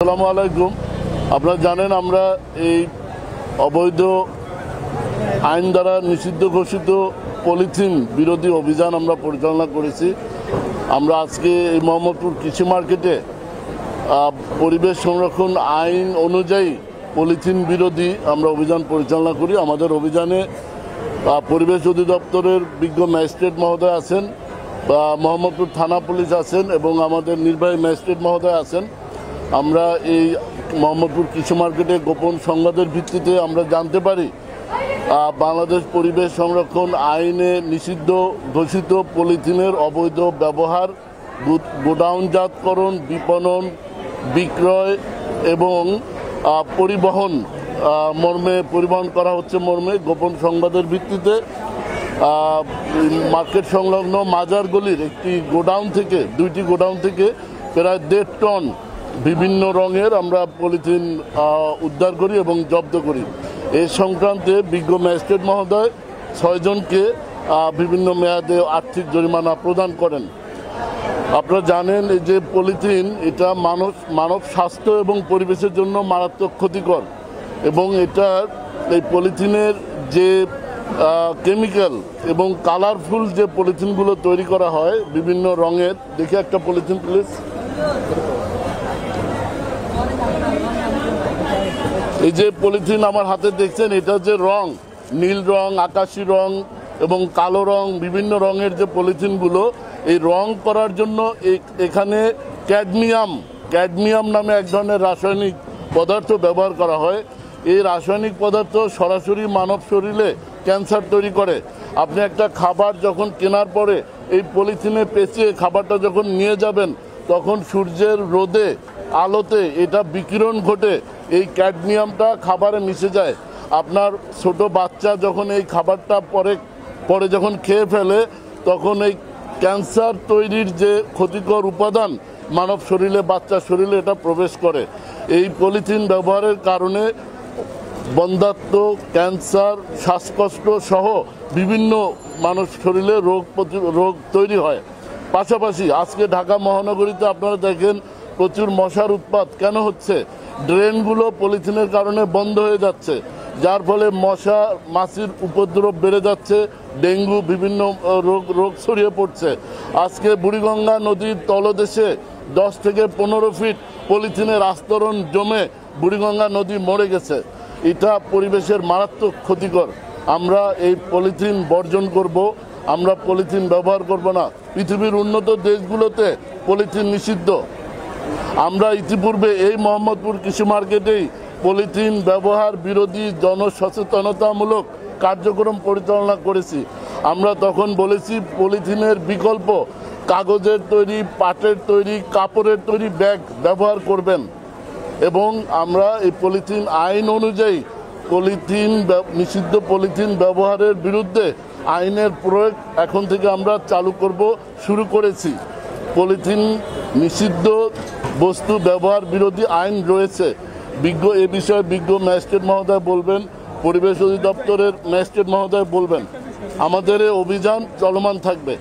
আসসালামু আলাইকুম। আপনারা জানেন আমরা এই অবৈধ আইন দ্বারা নিষিদ্ধ ঘোষিত পলিথিন বিরোধী অভিযান আমরা পরিচালনা করেছি। আমরা আজকে এই মোহাম্মদপুর কৃষি মার্কেটে পরিবেশ সংরক্ষণ আইন অনুযায়ী পলিথিন বিরোধী আমরা অভিযান পরিচালনা করি। আমাদের অভিযানে পরিবেশ অধিদপ্তরের বিজ্ঞ ম্যাজিস্ট্রেট মহোদয় আছেন, মোহাম্মদপুর থানা পুলিশ আছেন এবং আমাদের নির্বাহী ম্যাজিস্ট্রেট মহোদয় আছেন। আমরা এই মোহাম্মদপুর কৃষি মার্কেটে গোপন সংবাদের ভিত্তিতে আমরা জানতে পারি বাংলাদেশ পরিবেশ সংরক্ষণ আইনে নিষিদ্ধ ঘোষিত পলিথিনের অবৈধ ব্যবহার, গোডাউনজাতকরণ, বিপণন, বিক্রয় এবং পরিবহন করা হচ্ছে মর্মে গোপন সংবাদের ভিত্তিতে মার্কেট সংলগ্ন মাজার গলির একটি দুইটি গোডাউন থেকে প্রায় 1.5 টন বিভিন্ন রঙের আমরা পলিথিন উদ্ধার করি এবং জব্দ করি। এই সংক্রান্তে বিজ্ঞ ম্যাজিস্ট্রেট মহোদয় 6 জনকে বিভিন্ন মেয়াদে আর্থিক জরিমানা প্রদান করেন। আপনারা জানেন যে পলিথিন এটা মানব স্বাস্থ্য এবং পরিবেশের জন্য মারাত্মক ক্ষতিকর এবং এই পলিথিনের যে কেমিক্যাল এবং কালারফুল যে পলিথিনগুলো তৈরি করা হয় বিভিন্ন রঙের, দেখে একটা পলিথিন প্লিজ। এই যে পলিথিন আমার হাতে দেখছেন, এটা যে রং, নীল রং, আকাশি রং এবং কালো রং, বিভিন্ন রঙের যে পলিথিনগুলো, এই রং করার জন্য এখানে ক্যাডমিয়াম নামে এক ধরনের রাসায়নিক পদার্থ ব্যবহার করা হয়। এই রাসায়নিক পদার্থ সরাসরি মানব শরীরে ক্যান্সার তৈরি করে। আপনি একটা খাবার যখন কেনার পরে এই পলিথিনে পেঁচিয়ে খাবারটা যখন নিয়ে যাবেন, তখন সূর্যের রোদে আলোতে এটা বিকিরণ ঘটে এই ক্যাডমিয়ামটা খাবারে মিশে যায়। আপনার ছোট বাচ্চা যখন এই খাবারটা পরে যখন খেয়ে ফেলে, তখন এই ক্যান্সার তৈরির যে ক্ষতিকর উপাদান মানব শরীরে, বাচ্চার শরীরে এটা প্রবেশ করে। এই পলিথিন ব্যবহারের কারণে বন্ধ্যাত্ব, ক্যান্সার, শ্বাসকষ্ট সহ বিভিন্ন মানুষ শরীরে রোগ তৈরি হয়। পাশাপাশি আজকে ঢাকা মহানগরীতে আপনারা দেখেন প্রচুর মশার উৎপাত কেন হচ্ছে? ড্রেনগুলো পলিথিনের কারণে বন্ধ হয়ে যাচ্ছে, যার ফলে মাছির উপদ্রব বেড়ে যাচ্ছে, ডেঙ্গু, বিভিন্ন রোগ ছড়িয়ে পড়ছে। আজকে বুড়িগঙ্গা নদীর তলদেশে 10 থেকে 15 ফিট পলিথিনের আস্তরণ জমে বুড়িগঙ্গা নদী মরে গেছে। এটা পরিবেশের মারাত্মক ক্ষতিকর। আমরা এই পলিথিন বর্জন করব, আমরা পলিথিন ব্যবহার করব না। পৃথিবীর উন্নত দেশগুলোতে পলিথিন নিষিদ্ধ। আমরা ইতিপূর্বে এই মোহাম্মদপুর কৃষি মার্কেটেই পলিথিন ব্যবহার বিরোধী জনসচেতনতামূলক কার্যক্রম পরিচালনা করেছি। আমরা তখন বলেছি পলিথিনের বিকল্প কাগজের তৈরি, পাটের তৈরি, কাপড়ের তৈরি ব্যাগ ব্যবহার করবেন এবং আমরা এই পলিথিন আইন অনুযায়ী নিষিদ্ধ পলিথিন ব্যবহারের বিরুদ্ধে আইনের প্রয়োগ এখন থেকে আমরা শুরু করেছি। পলিথিন নিষিদ্ধ বস্তু ব্যবহার বিরোধী আইন রয়েছে। এ বিষয়ে বিজ্ঞ ম্যাজিস্ট্রেট মহোদয় বলবেন, পরিবেশ অধিদপ্তরের ম্যাজিস্ট্রেট মহোদয় বলবেন। আমাদের এই অভিযান চলমান থাকবে।